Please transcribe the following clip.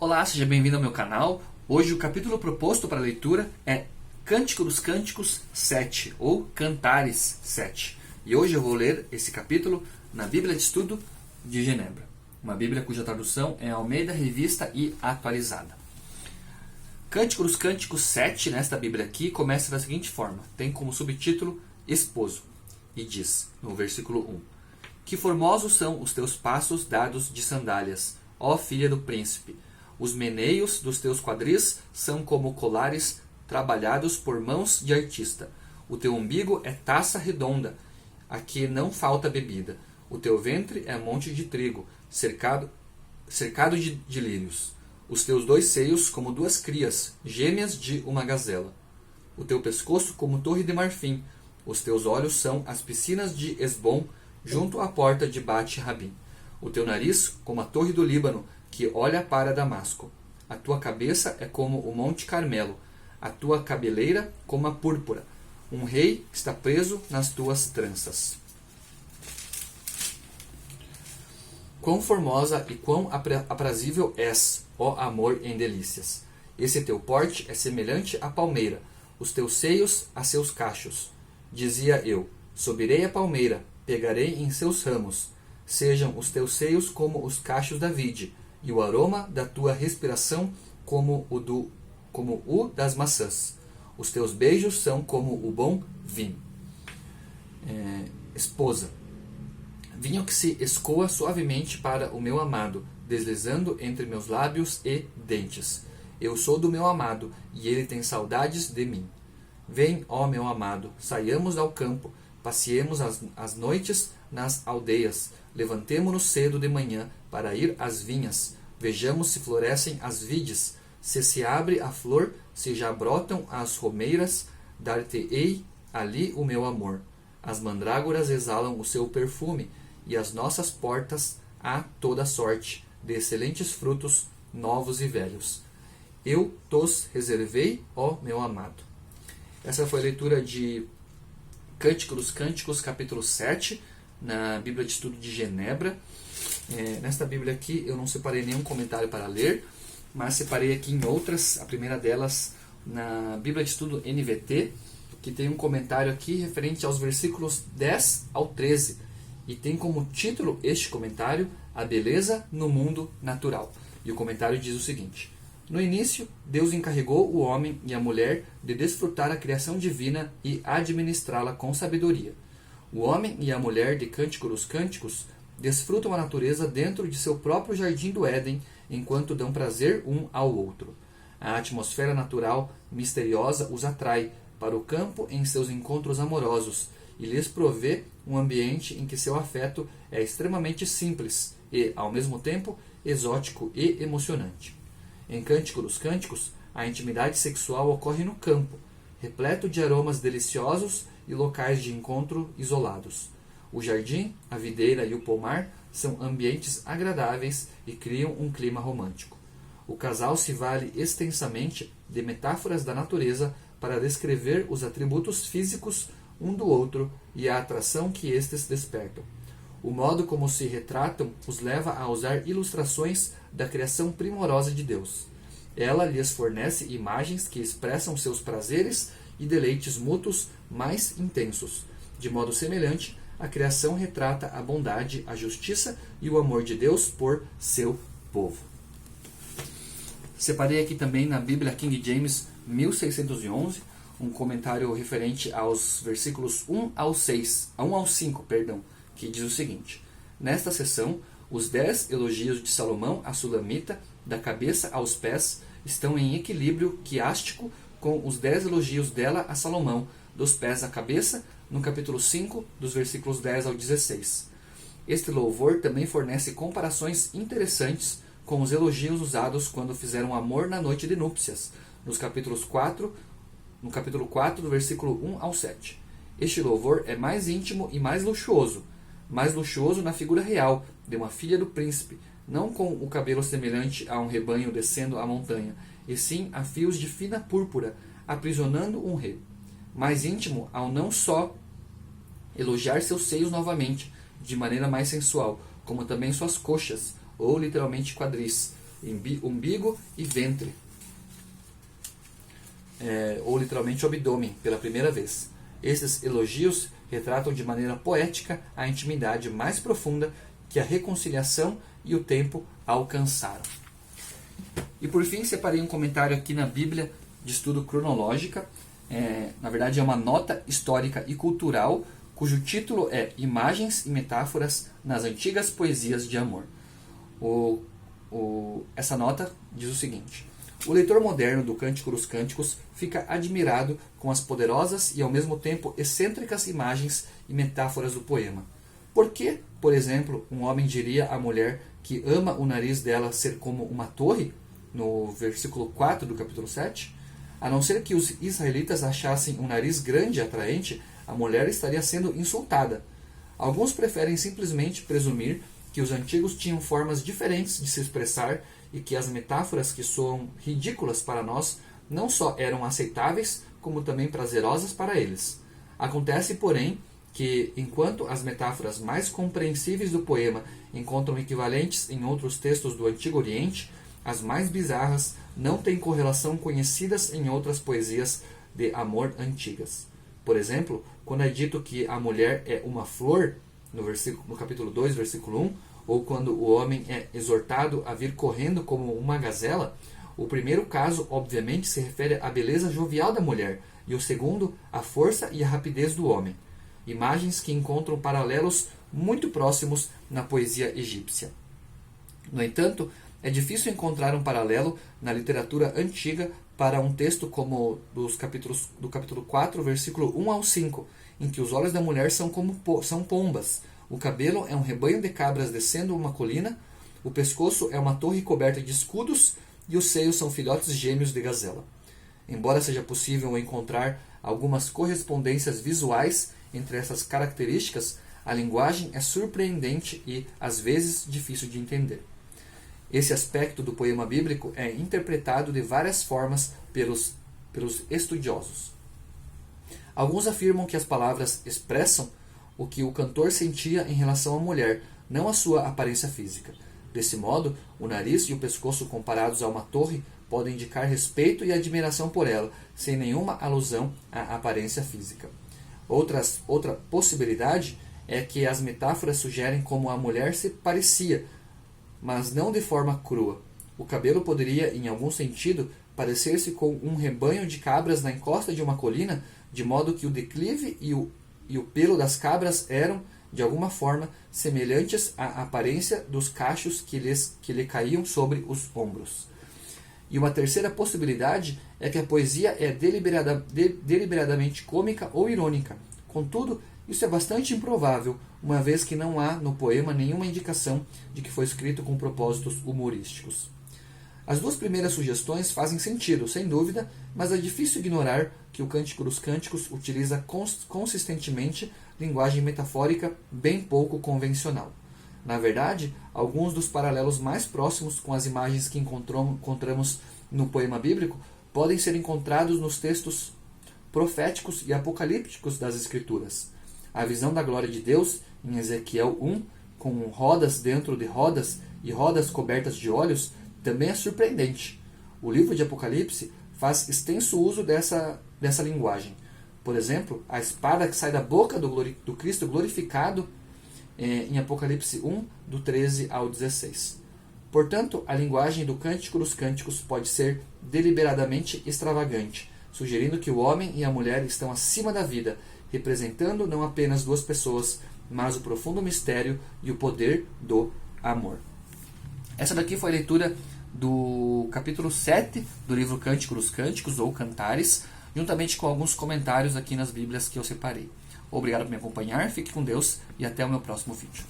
Olá, seja bem-vindo ao meu canal. Hoje o capítulo proposto para a leitura é Cântico dos Cânticos 7, ou Cantares 7. E hoje eu vou ler esse capítulo na Bíblia de Estudo de Genebra, uma Bíblia cuja tradução é Almeida Revista e Atualizada. Cântico dos Cânticos 7, nesta Bíblia aqui, começa da seguinte forma. Tem como subtítulo Esposo, e diz, no versículo 1: Que formosos são os teus passos dados de sandálias, ó filha do príncipe! Os meneios dos teus quadris são como colares trabalhados por mãos de artista. O teu umbigo é taça redonda, a que não falta bebida. O teu ventre é monte de trigo, cercado de lírios. Os teus dois seios como duas crias, gêmeas de uma gazela. O teu pescoço como torre de marfim. Os teus olhos são as piscinas de Esbom, junto à porta de Bate-Rabim. O teu nariz como a torre do Líbano, que olha para Damasco. A tua cabeça é como o monte Carmelo, a tua cabeleira como a púrpura. Um rei está preso nas tuas tranças. Quão formosa e quão aprazível és, ó amor em delícias! Esse teu porte é semelhante à palmeira, os teus seios a seus cachos. Dizia eu, subirei a palmeira, pegarei em seus ramos. Sejam os teus seios como os cachos da vide, e o aroma da tua respiração como o das maçãs. Os teus beijos são como o bom vinho. Esposa. Vinho que se escoa suavemente para o meu amado, deslizando entre meus lábios e dentes. Eu sou do meu amado, e ele tem saudades de mim. Vem, ó meu amado, saiamos ao campo, passeemos as noites nas aldeias, levantemo-nos cedo de manhã para ir às vinhas, vejamos se florescem as vides, se abre a flor, se já brotam as romeiras, dar-te-ei ali o meu amor. As mandrágoras exalam o seu perfume, e as nossas portas há toda sorte de excelentes frutos, novos e velhos. Eu tos reservei, ó meu amado. Essa foi a leitura de Cântico dos Cânticos, capítulo 7, na Bíblia de Estudo de Genebra. Nesta Bíblia aqui eu não separei nenhum comentário para ler, mas separei aqui em outras. A primeira delas na Bíblia de Estudo NVT, que tem um comentário aqui referente aos versículos 10 ao 13, e tem como título este comentário, A Beleza no Mundo Natural. E o comentário diz o seguinte: No início, Deus encarregou o homem e a mulher de desfrutar a criação divina e administrá-la com sabedoria. O homem e a mulher de Cântico dos Cânticos desfrutam a natureza dentro de seu próprio jardim do Éden, enquanto dão prazer um ao outro. A atmosfera natural misteriosa os atrai para o campo em seus encontros amorosos e lhes provê um ambiente em que seu afeto é extremamente simples e, ao mesmo tempo, exótico e emocionante. Em Cântico dos Cânticos, a intimidade sexual ocorre no campo, repleto de aromas deliciosos e locais de encontro isolados. O jardim, a videira e o pomar são ambientes agradáveis e criam um clima romântico. O casal se vale extensamente de metáforas da natureza para descrever os atributos físicos um do outro e a atração que estes despertam. O modo como se retratam os leva a usar ilustrações da criação primorosa de Deus. Ela lhes fornece imagens que expressam seus prazeres e deleites mútuos mais intensos. De modo semelhante, a criação retrata a bondade, a justiça e o amor de Deus por seu povo. Separei aqui também na Bíblia King James 1611, um comentário referente aos versículos 1 ao 5, que diz o seguinte: Nesta seção, os 10 elogios de Salomão a Sulamita, da cabeça aos pés, estão em equilíbrio quiástico com os 10 elogios dela a Salomão, dos pés à cabeça, no capítulo 5, dos versículos 10 ao 16. Este louvor também fornece comparações interessantes com os elogios usados quando fizeram amor na noite de núpcias, no capítulo 4, do versículo 1 ao 7. Este louvor é mais íntimo e mais luxuoso na figura real de uma filha do príncipe, não com o cabelo semelhante a um rebanho descendo a montanha, e sim a fios de fina púrpura, aprisionando um rei. Mais íntimo ao não só elogiar seus seios novamente, de maneira mais sensual, como também suas coxas, ou literalmente quadris, umbigo e ventre, ou literalmente abdômen, pela primeira vez. Esses elogios retratam de maneira poética a intimidade mais profunda que a reconciliação e o tempo alcançaram. E por fim, separei um comentário aqui na Bíblia de Estudo Cronológica. Na verdade, é uma nota histórica e cultural, cujo título é Imagens e Metáforas nas Antigas Poesias de Amor. Essa nota diz o seguinte: o leitor moderno do Cântico dos Cânticos fica admirado com as poderosas e ao mesmo tempo excêntricas imagens e metáforas do poema. Por que, por exemplo, um homem diria à mulher que ama o nariz dela ser como uma torre, no versículo 4 do capítulo 7? A não ser que os israelitas achassem um nariz grande e atraente, a mulher estaria sendo insultada. Alguns preferem simplesmente presumir que os antigos tinham formas diferentes de se expressar e que as metáforas que soam ridículas para nós não só eram aceitáveis, como também prazerosas para eles. Acontece, porém, que enquanto as metáforas mais compreensíveis do poema encontram equivalentes em outros textos do Antigo Oriente, as mais bizarras não têm correlação conhecidas em outras poesias de amor antigas. Por exemplo, quando é dito que a mulher é uma flor, no capítulo 2, versículo 1, ou quando o homem é exortado a vir correndo como uma gazela, o primeiro caso, obviamente, se refere à beleza jovial da mulher, e o segundo, à força e à rapidez do homem. Imagens que encontram paralelos muito próximos na poesia egípcia. No entanto, é difícil encontrar um paralelo na literatura antiga para um texto como do capítulo 4, versículo 1 ao 5, em que os olhos da mulher são pombas, o cabelo é um rebanho de cabras descendo uma colina, o pescoço é uma torre coberta de escudos e os seios são filhotes gêmeos de gazela. Embora seja possível encontrar algumas correspondências visuais entre essas características, a linguagem é surpreendente e, às vezes, difícil de entender. Esse aspecto do poema bíblico é interpretado de várias formas pelos estudiosos. Alguns afirmam que as palavras expressam o que o cantor sentia em relação à mulher, não a sua aparência física. Desse modo, o nariz e o pescoço comparados a uma torre podem indicar respeito e admiração por ela, sem nenhuma alusão à aparência física. Outra possibilidade é que as metáforas sugerem como a mulher se parecia, mas não de forma crua. O cabelo poderia, em algum sentido, parecer-se com um rebanho de cabras na encosta de uma colina, de modo que o declive e o pelo das cabras eram, de alguma forma, semelhantes à aparência dos cachos que lhe caíam sobre os ombros. E uma terceira possibilidade é que a poesia é deliberadamente cômica ou irônica. Contudo, isso é bastante improvável, uma vez que não há no poema nenhuma indicação de que foi escrito com propósitos humorísticos. As duas primeiras sugestões fazem sentido, sem dúvida, mas é difícil ignorar que o Cântico dos Cânticos utiliza consistentemente linguagem metafórica bem pouco convencional. Na verdade, alguns dos paralelos mais próximos com as imagens que encontramos no poema bíblico podem ser encontrados nos textos proféticos e apocalípticos das Escrituras. A visão da glória de Deus, em Ezequiel 1, com rodas dentro de rodas e rodas cobertas de olhos, também é surpreendente. O livro de Apocalipse faz extenso uso dessa linguagem. Por exemplo, a espada que sai da boca do Cristo glorificado em Apocalipse 1, do 13 ao 16. Portanto, a linguagem do Cântico dos Cânticos pode ser deliberadamente extravagante, sugerindo que o homem e a mulher estão acima da vida, representando não apenas duas pessoas, mas o profundo mistério e o poder do amor. Essa daqui foi a leitura do capítulo 7 do livro Cântico dos Cânticos, ou Cantares, juntamente com alguns comentários aqui nas Bíblias que eu separei. Obrigado por me acompanhar, fique com Deus e até o meu próximo vídeo.